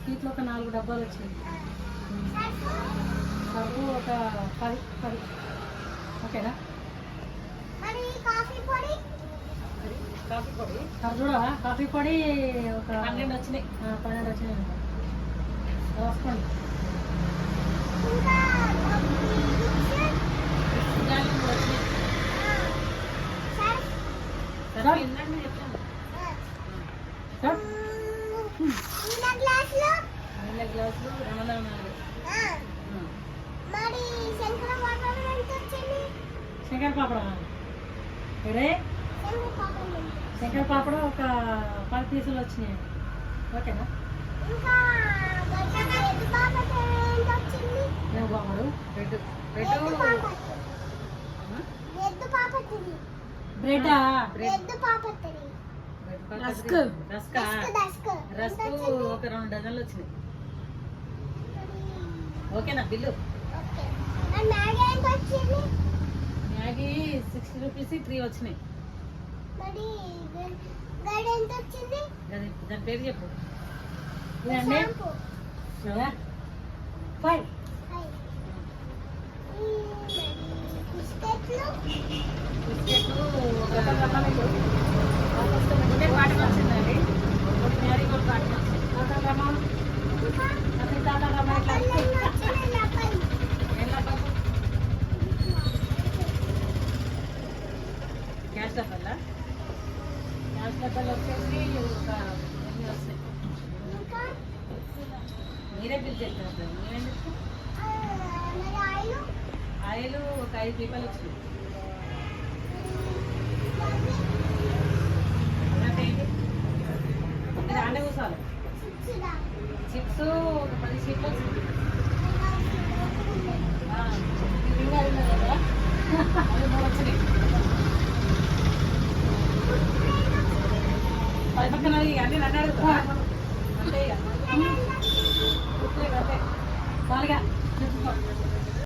స్వీట్లు ఒక 4 డబ్బాలు వచ్చినాయి. సర్ఫ్ ఒక 10 ఓకేనా. చూడవా కాఫీ పొడి ఒక 12 వచ్చినాయి. 12 వచ్చినాయి రాసుకోండి. గ్లాసులు 204. శంకర పాపడ ఇడే శంకర పాపడ ఒక 10 పీసులు వచ్చినాయి. ఓకేనా. బాబడు రస్క్ ఒక 2 డజన్లు వచ్చినాయి. ఓకేనా. బిల్లు మ్యాగీ 60 రూపీస్ 3 వచ్చినాయి. దాని పేరు చెప్పు. ఇదండి 5 బిస్కెట్లు ఒక పాటలు వచ్చిందండి. మ్యారీ కూడా పాటలు వచ్చింది. గ్యాస్ డబ్బాలా వచ్చేసి ఒక 8 వస్తాయి. మీరే బిల్ చేస్తారు. మీరేం చెప్తారు. ఆయిల్ ఒక 5 పీపాలు వచ్చినాయి. మీరు ఆడే కూర్చోవాలి. చిప్స్ ఒక 10 షీట్లు వచ్చింది. కదా అవి 3 వచ్చినాయి. పక్కన అన్నీ నన్ను అడుగుతా అంతే. ఇక అంతే చాలుగా చెప్పుకో.